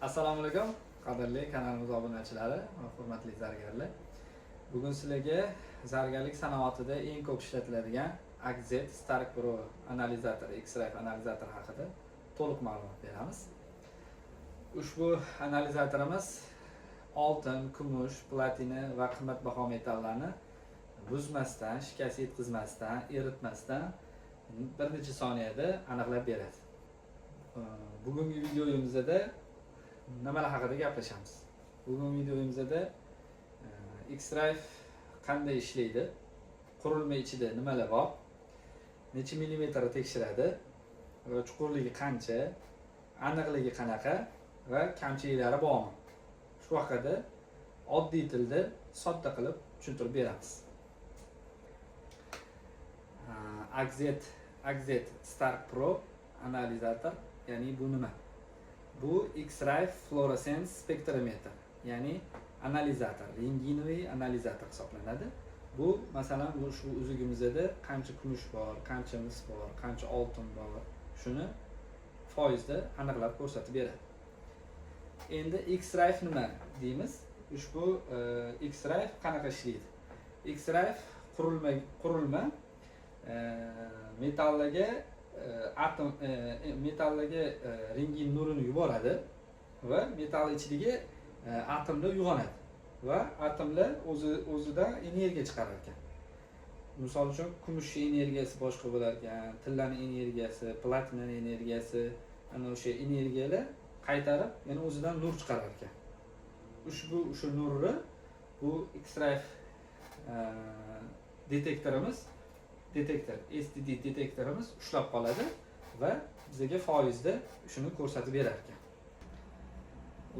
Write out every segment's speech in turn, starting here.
Assalomu alaykum, qadrli kanalimiz obunachilari va hurmatli zargarlar. Bugun sizlarga zargarlik sanoatida eng ko'p ishlatiladigan AKZ Stark Pro analizator, X-ray analizator haqida to'liq ma'lumot beramiz. Ushbu analizatorimiz oltin, kumush, platina va qimmatbaho metallarni buzmasdan, shikast yetkazmasdan, eritmasdan bir necha soniyada aniqlab beradi. Bugungi videomizda nimalar haqida gaplashamiz. Bugungi videomizda X-ray qanday ishlaydi, qurilma ichida nimalar bor, necha millimetr tekshiradi, va chuqurligi qancha, aniqligi qanaqa va kamchiliklari bormi? Shu haqida oddiy tilda sodda qilib tushuntirib beramiz. AKZ Stark Pro analizator, ya'ni bu nima? Bu X-ray fluorescence spektrometer, ya'ni analizator, rentgenoviy analizator hisoblanadi. Bu masalan shu uzugimizda qancha kumush bor, qancha mis bor, qancha oltin bor, shuni foizda aniqlab ko'rsatib beradi. Endi X-ray nima deymiz? Ushbu X-ray qanaqa ishlaydi? X-ray qurilma metallarga metallarga rentgen nurini yuboradi va metal ichidagi atomlar uyg'onadi va atomlar o'zidan energiya chiqarar ekan. Misol uchun kumush energiyasi boshqa bo'lar ekan, tillaning energiyasi, platinaning energiyasi, ana o'sha energiyalar qaytarib yana o'zidan nur chiqarar ekan. O'sha nurni bu X-ray detektor STD detektorimiz ushlab qoladi va bizga foizda shuni ko'rsatib berar ekan.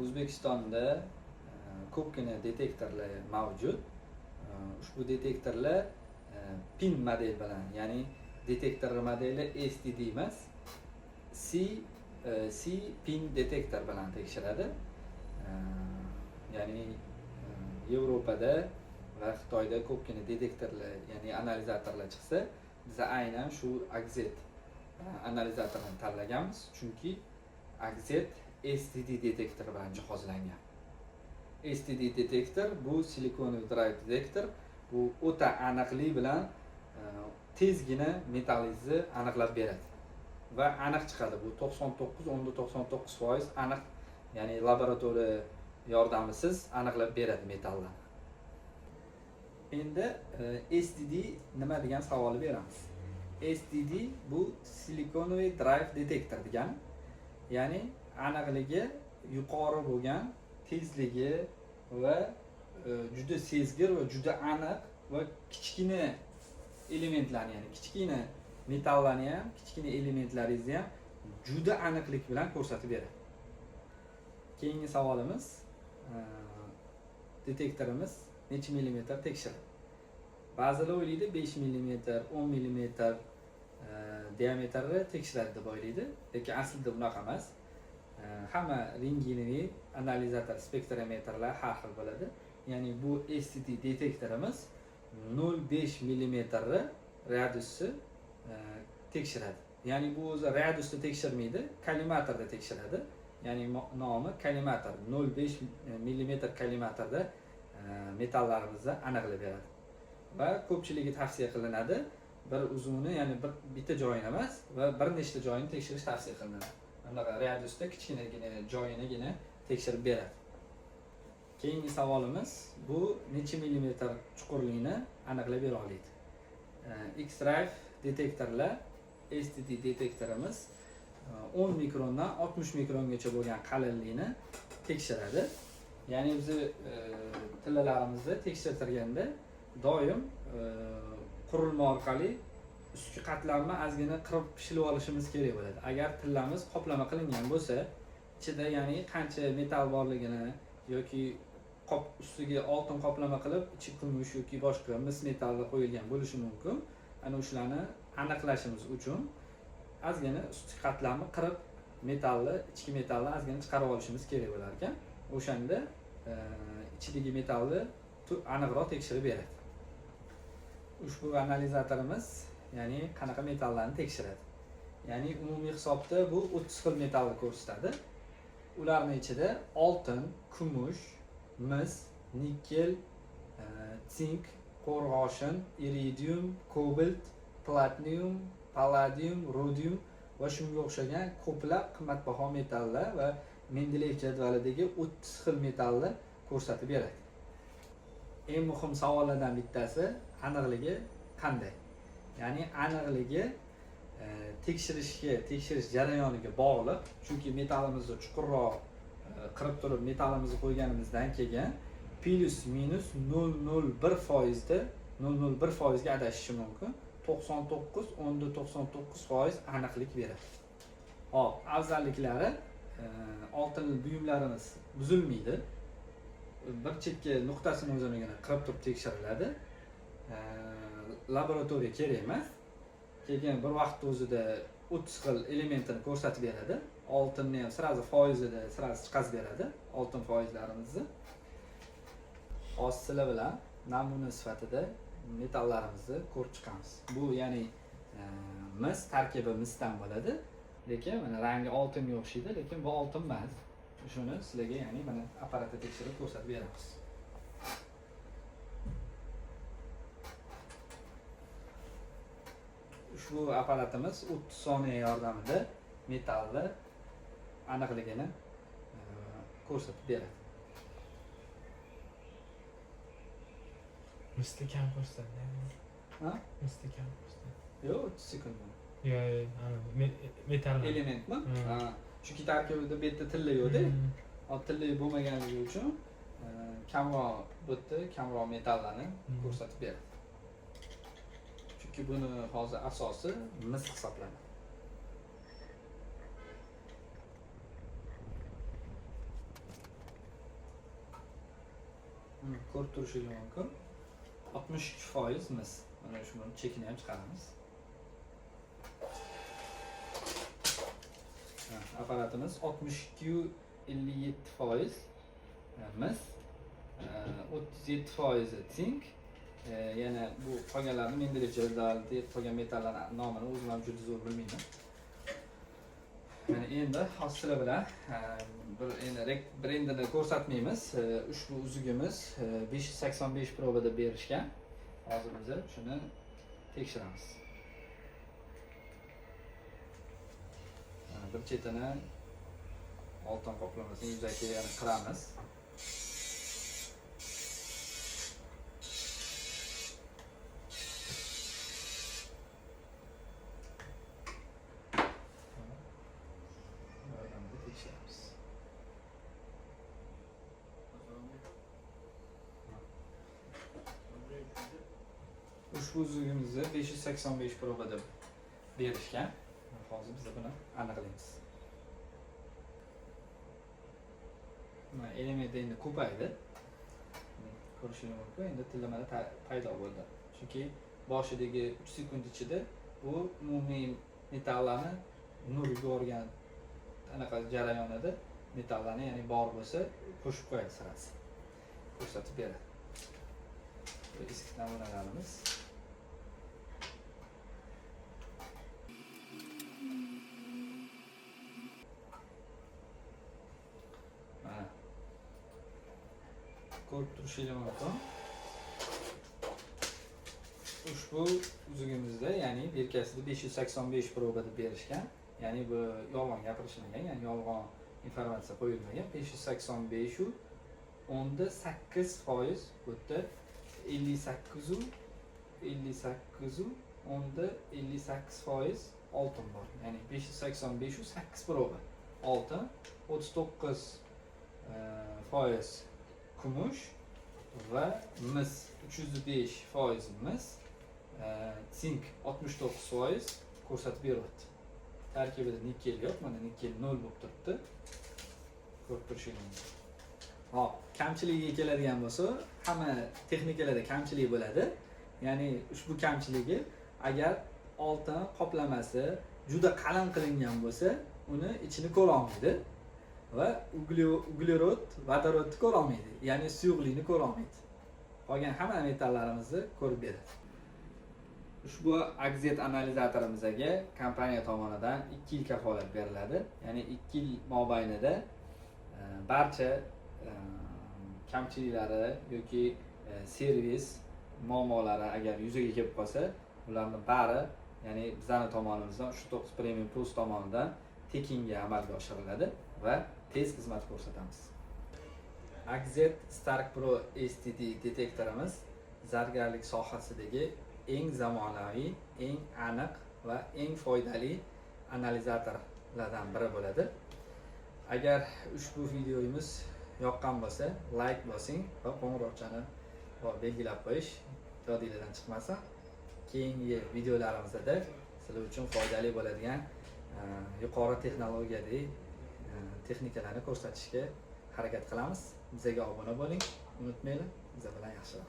O'zbekistonda ko'pgina detektorlar mavjud. Ushbu detektorlar PIN model bilan, ya'ni detektor modeli STD emas, C PIN detektor bilan tekshiradi. Ya'ni Yevropada va Xitoyda ko'pgina detektorlar, ya'ni analizatorlar chiqsa, biz aynan shu AKZ analizatorini tanlaganmiz, chunki AKZ STD detektor bilan jihozlangan. STD detektor bu silikonoviy drive detektor, bu o'ta aniqlik bilan tezgina metallingizni aniqlab beradi va aniq chiqadi. Bu 99.99% aniq, ya'ni laboratoriya yordamisiz aniqlab beradi metallarni. Endi STD nima degan savolni beramiz. STD bu silikonoviy drive detektor degani, ya'ni aniqligi yuqori bo'lgan, tezligi va juda sezgir va juda aniq va kichkina elementlarni, ya'ni kichkina metallarni ham, kichkina elementlaringizni ham juda aniqlik bilan ko'rsatib beradi. Keyingi savolimiz, detektorimiz necha millimetr tekshiradi? Ba'zilar o'ylaydi 5 millimetr, 10 millimetr diametrni tekshiradi deb o'ylaydi, lekin aslida bunaqa emas. Hamma rentgenoviy analizator, spektrometrlar har xil bo'ladi. Ya'ni bu STD detektorimiz 0.5 millimetr radiusni tekshiradi. Ya'ni bu o'zi radiusni tekshirmaydi, kollimatorda tekshiradi. Ya'ni nomi kollimator, 0.5 millimetr kollimatorda metallarimizni aniqlab beradi. Va ko'pchiligi tavsiya qilinadi, bir uzuni, ya'ni bitta joyini emas, va bir nechta joyini tekshirish tavsiya qilinadi. Bunaqa radiusda kichkinagina joyinigina tekshirib beradi. Keyingi savolimiz, bu necha millimetr chuqurlikni aniqlab bera oladi? X-ray detektorlar, STD detektorimiz 10 mikrondan 60 mikrongacha bo'lgan qalinlikni tekshiradi. Ya'ni biz tillalarimizni tekshirtirganda doim qurilma orqali ustki qatlamni ozgina qirib pishirib olishimiz kerak bo'ladi. Agar tillamiz qoplama qilingan bo'lsa, ichida ya'ni qancha metal borligini yoki ustiga oltin qoplama qilib, ichi kumush yoki boshqa mis metallar qo'yilgan bo'lishi mumkin. Ana o'shalarni aniqlashimiz uchun ozgina ustki qatlamni qirib, metalni, ichki metalni ozgina chiqarib olishimiz kerak bo'lar ekan. O'shanda ichidagi metalni aniqroq tekshirib beradi. Ushbu analizatorimiz, ya'ni qanaqa metallarni tekshiradi? Ya'ni umumiy hisobda bu 30 xil metalni ko'rsatadi. ularning ichida oltin, kumush, mis, nikel, sink, qo'rg'oshin, iridium, kobalt, platinum, palladium, rodium va shunga o'xshagan ko'plab qimmatbaho metallar va Mendeleyev jadvalidagi 30 xil metalni ko'rsatib beradi. Eng muhim savollardan bittasi aniqligi qanday? Ya'ni aniqligi tekshirish jarayoniga bog'liq. Chunki metalimizni chuqurroq qirib turib metalimizni qo'yganimizdan keyin plus minus 0,01% ga adashishi mumkin. 99.99% aniqlik beradi. Hop, afzalliklari oltin buyumlarimiz buzilmaydi. Bir chetga nuqtasini o'zigina qirib turib tekshiriladi. Laboratoriya kerak emas. Keyin bir vaqt o'zida 30 xil elementini ko'rsatib beradi. Oltinni ham sirazi foizida sirazi chiqazib beradi. Oltin foizlarimizni. Hozir sizlar bilan namuna sifatida metallarimizni ko'rib chiqamiz. Bu ya'ni mis tarkibi misdan bo'ladi. Lekin mana rangi oltinga o'xshaydi, lekin bu oltin emas. Shuni sizlarga ya'ni mana apparatda tekshirib ko'rsatib beramiz. Ushbu apparatimiz 30 soniya yordamida metalni aniqligini ko'rsatib beradi. Misli kam ko'rsatdi. Ha? Misli kam ko'rsatdi. Yo'q, 30 sekund. Metal elementmi? Ha. Chunki tarkibida bu yerda tilla yo'qda. Tilla bo'lmaganligi uchun kamroq kamroq metallarni ko'rsatib beradi. Chunki buni hozir asosi mis hisoblanadi. Ko'rib turishingiz mumkin. 62% mis. Mana shuni chekini ham chiqaramiz. Apparatimiz 62-57% mis, 37% zink. Yana bu qolganlarni Mendeleyev jadvalida qolgan metallarning nomini o'zim ham juda zo'r bilmayman. Mana endi hozir bilan brendini ko'rsatmaymiz. Ushbu uzugimiz 585 probada berishgan. Hozir biz shuni tekshiramiz. Bir chetini oltin qoplamasini yuzaga yana qiramiz. Ushbu uzugimizni 585 probada berishgan. Hozir biz buni aniqlaymiz. Mana element endi ko'paydi. Ko'rishingiz mumkin. Endi tillamada paydo bo'ldi. Chunki boshidagi 3 sekund ichida bu umumiy metallarni nur yuborgan anaqa jarayonida metallarni, ya'ni bor bo'lsa, qo'shib qo'yadi sirasi. Ko'rsatib beradi. Bu eski namunalarimiz. Ko'rib turishingiz mumkin. Ushbu uzugimizda, ya'ni berkasida 585 probada berishgan. Ya'ni bu yolg'on gapirishmagan, ya'ni yolg'on informatsiya qo'yilmagan. 585 u 10.8% bu yerda 58 u 10.58% oltin bor. Ya'ni 585 u 8 proba oltin, 39% kumush va mis 305% mis, sink 69% ko'rsatib beryapti. Tarkibida nikel yo'q, mana nikel 0 bo'lib turibdi. Ko'rib turishingiz mumkin. Hop, kamchiligiga keladigan bo'lsa, hamma texnikalarda kamchilik bo'ladi. Ya'ni ushbu kamchiligi agar oltin qoplamasi juda qalin qilingan bo'lsa, uni ichini ko'ra olmaydi va uglerod, vodorodni ko'ra olmaydi. Ya'ni suyuqlikni ko'ra olmaydi. Qolgan hamma metallarimizni ko'rib beradi. Ushbu akzet analizatorimizga kompaniya tomonidan 2 yil kafolat beriladi. Ya'ni 2 yil mobaynida barcha kamchiliklari yoki servis muammolari agar yuzaga kelib qolsa, ularni bari, ya'ni bizning tomonimizdan Ushbu To'qqiz Premium Plus tomonidan tekinga amalga oshiriladi va tez xizmat ko'rsatamiz. AXZ Stark Pro STD detektorimiz zargarlik sohasidagi eng zamonaviy, eng aniq va eng foydali analizatorlardan biri bo'ladi. Agar ushbu videomiz yoqqan bo'lsa, like bosing va qo'ng'iroqchani belgilab qo'yish yodingizdan chiqmasin. Keyingi videolarimizda sizlar uchun foydali bo'ladigan yuqori texnologiyadagi texnikalarni ko'rsatishga harakat qilamiz. Bizga obuna bo'ling, unutmanglar, biz bilan yaxshilar.